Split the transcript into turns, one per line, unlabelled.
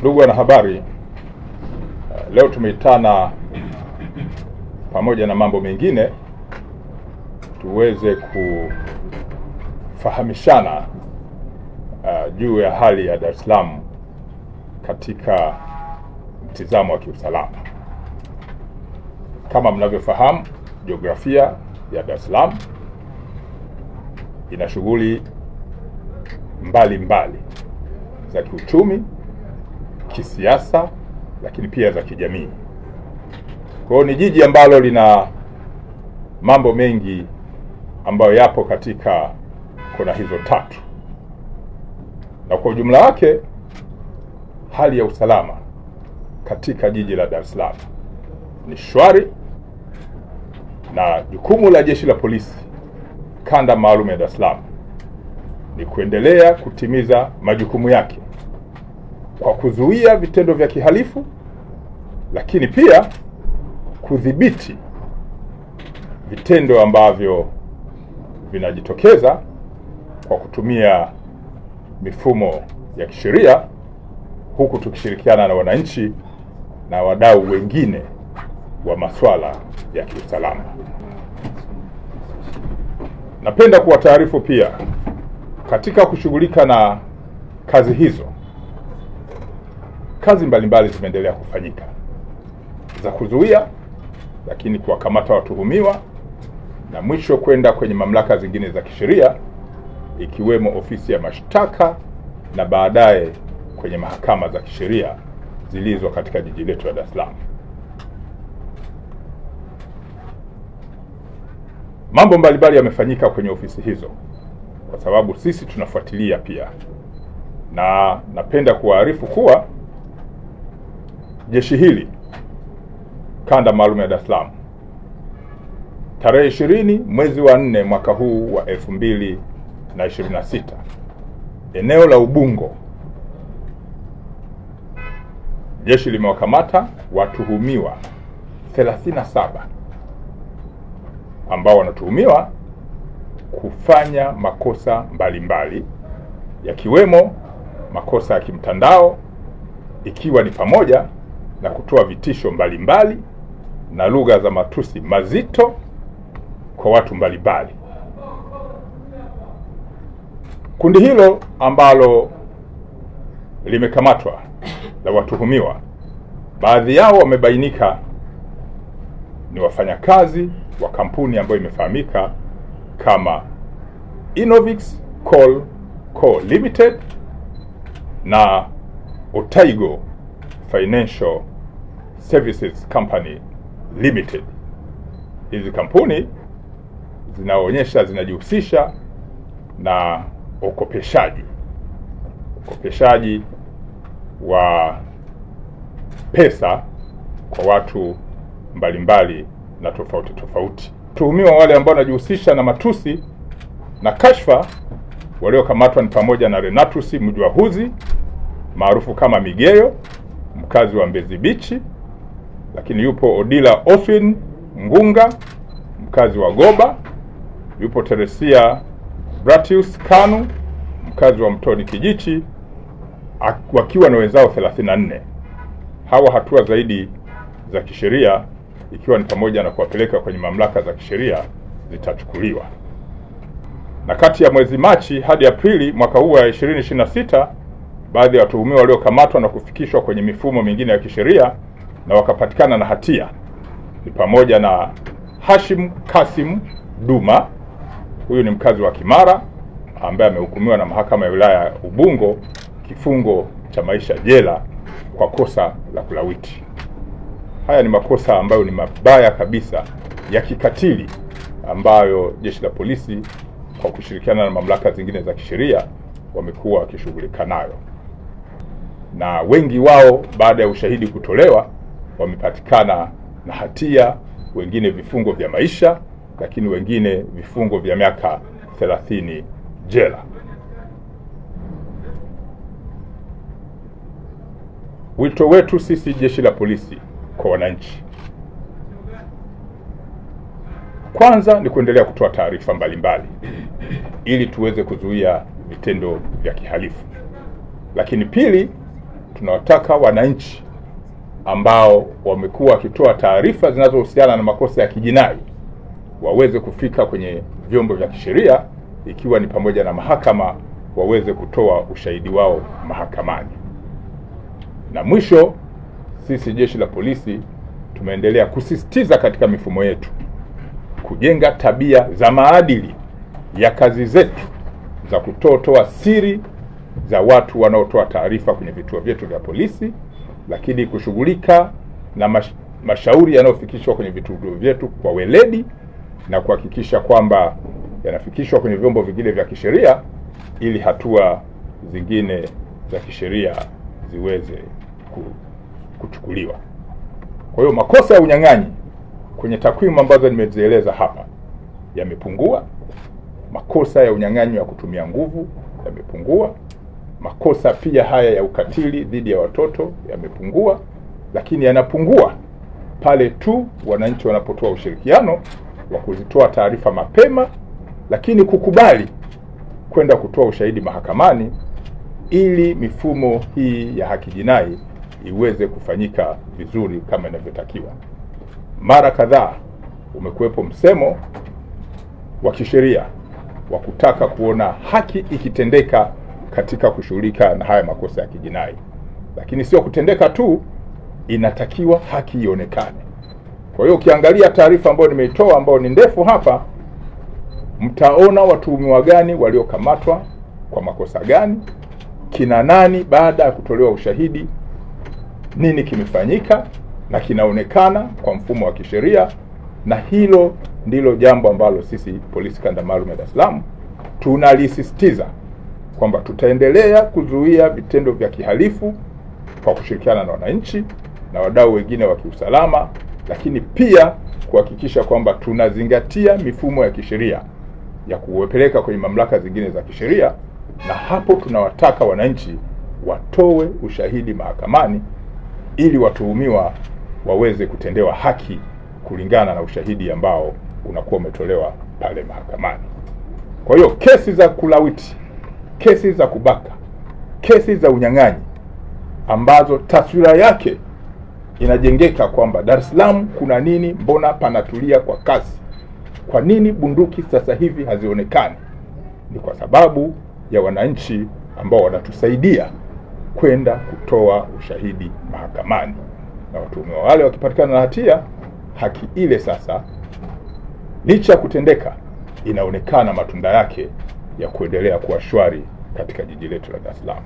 Ndugu wanahabari, leo tumeitana pamoja na mambo mengine tuweze kufahamishana juu ya hali ya Dar es Salaam katika mtizamo wa kiusalama. Kama mnavyofahamu, jiografia ya Dar es Salaam ina shughuli mbalimbali za kiuchumi, kisiasa, lakini pia za kijamii. Kwa hiyo ni jiji ambalo lina mambo mengi ambayo yapo katika kona hizo tatu, na kwa ujumla wake hali ya usalama katika jiji la Dar es Salaam ni shwari, na jukumu la Jeshi la Polisi Kanda Maalum ya Dar es Salaam ni kuendelea kutimiza majukumu yake kwa kuzuia vitendo vya kihalifu, lakini pia kudhibiti vitendo ambavyo vinajitokeza kwa kutumia mifumo ya kisheria, huku tukishirikiana na wananchi na wadau wengine wa masuala ya kiusalama. Napenda kuwataarifu pia, katika kushughulika na kazi hizo, kazi mbalimbali zimeendelea kufanyika za kuzuia, lakini kuwakamata watuhumiwa, na mwisho kwenda kwenye mamlaka zingine za kisheria ikiwemo ofisi ya mashtaka na baadaye kwenye mahakama za kisheria zilizo katika jiji letu la Dar es Salaam. Mambo mbalimbali yamefanyika kwenye ofisi hizo kwa sababu sisi tunafuatilia pia, na napenda kuwaarifu kuwa jeshi hili Kanda Maalum ya Dar es Salaam tarehe 20 mwezi wa 4 mwaka huu wa 2026 eneo la Ubungo, jeshi limewakamata watuhumiwa 37 ambao wanatuhumiwa kufanya makosa mbalimbali yakiwemo makosa ya kimtandao, ikiwa ni pamoja na kutoa vitisho mbalimbali na lugha za matusi mazito kwa watu mbalimbali. Kundi hilo ambalo limekamatwa la watuhumiwa, baadhi yao wamebainika ni wafanyakazi wa kampuni ambayo imefahamika kama Innovix Coal Co Limited na Otaigo Financial Services Company Limited. Hizi kampuni zinaonyesha zinajihusisha na ukopeshaji wa pesa kwa watu mbalimbali na tofauti tofauti. Tuhumiwa wale ambao wanajihusisha na matusi na kashfa waliokamatwa ni pamoja na Renatus Mjwahuzi maarufu kama Migeyo, mkazi wa Mbezi Beach, lakini yupo Odila Oswin Ngunga, mkazi wa Goba, yupo Teresia Bratius Kanu, mkazi wa Mtoni Kijichi, wakiwa na wenzao 34. Hawa hatua zaidi za kisheria, ikiwa ni pamoja na kuwapeleka kwenye mamlaka za kisheria, zitachukuliwa. Na kati ya mwezi Machi hadi Aprili mwaka huu wa 2026, baadhi ya watuhumiwa waliokamatwa na kufikishwa kwenye mifumo mingine ya kisheria na wakapatikana na hatia ni pamoja na Hashim Kasim Duma, huyu ni mkazi wa Kimara ambaye amehukumiwa na mahakama ya wilaya ya Ubungo kifungo cha maisha jela kwa kosa la kulawiti. Haya ni makosa ambayo ni mabaya kabisa ya kikatili ambayo jeshi la polisi kwa kushirikiana na mamlaka zingine za kisheria wamekuwa wakishughulika nayo, na wengi wao baada ya ushahidi kutolewa wamepatikana na hatia, wengine vifungo vya maisha, lakini wengine vifungo vya miaka 30 jela. Wito wetu sisi jeshi la polisi kwa wananchi, kwanza ni kuendelea kutoa taarifa mbalimbali ili tuweze kuzuia vitendo vya kihalifu. Lakini pili, tunawataka wananchi ambao wamekuwa wakitoa taarifa zinazohusiana na makosa ya kijinai waweze kufika kwenye vyombo vya kisheria, ikiwa ni pamoja na mahakama, waweze kutoa ushahidi wao mahakamani. Na mwisho, sisi jeshi la polisi tumeendelea kusisitiza katika mifumo yetu kujenga tabia za maadili ya kazi zetu za kutoa siri za watu wanaotoa taarifa kwenye vituo vyetu vya polisi, lakini kushughulika na mashauri yanayofikishwa kwenye vituo vyetu kwa weledi na kuhakikisha kwamba yanafikishwa kwenye vyombo vingine vya kisheria ili hatua zingine za kisheria ziweze kuchukuliwa. Kwa hiyo makosa ya unyang'anyi kwenye takwimu ambazo nimezieleza hapa yamepungua. Makosa ya unyang'anyi wa kutumia nguvu yamepungua. Makosa pia haya ya ukatili dhidi ya watoto yamepungua, lakini yanapungua pale tu wananchi wanapotoa ushirikiano wa kuzitoa taarifa mapema, lakini kukubali kwenda kutoa ushahidi mahakamani ili mifumo hii ya haki jinai iweze kufanyika vizuri kama inavyotakiwa. Mara kadhaa umekuwepo msemo wa kisheria wa kutaka kuona haki ikitendeka katika kushughulika na haya makosa ya kijinai, lakini sio kutendeka tu, inatakiwa haki ionekane. Kwa hiyo ukiangalia taarifa ambayo nimeitoa ambayo ni ndefu hapa, mtaona watuhumiwa gani waliokamatwa kwa makosa gani, kina nani baada ya kutolewa ushahidi, nini kimefanyika na kinaonekana kwa mfumo wa kisheria. Na hilo ndilo jambo ambalo sisi Polisi Kanda Maalum ya Dar es Salaam tunalisisitiza kwamba tutaendelea kuzuia vitendo vya kihalifu kwa kushirikiana na wananchi na wadau wengine wa kiusalama, lakini pia kuhakikisha kwamba tunazingatia mifumo ya kisheria ya kuwapeleka kwenye mamlaka zingine za kisheria, na hapo tunawataka wananchi watoe ushahidi mahakamani ili watuhumiwa waweze kutendewa haki kulingana na ushahidi ambao unakuwa umetolewa pale mahakamani. Kwa hiyo kesi za kulawiti, kesi za kubaka, kesi za unyang'anyi ambazo taswira yake inajengeka kwamba Dar es Salaam kuna nini, mbona panatulia kwa kasi, kwa nini bunduki sasa hivi hazionekani, ni kwa sababu ya wananchi ambao wanatusaidia kwenda kutoa ushahidi mahakamani, na watuhumiwa wale wakipatikana na hatia, haki ile sasa licha ya kutendeka inaonekana matunda yake ya kuendelea kuwa shwari katika jiji letu la Dar es Salaam.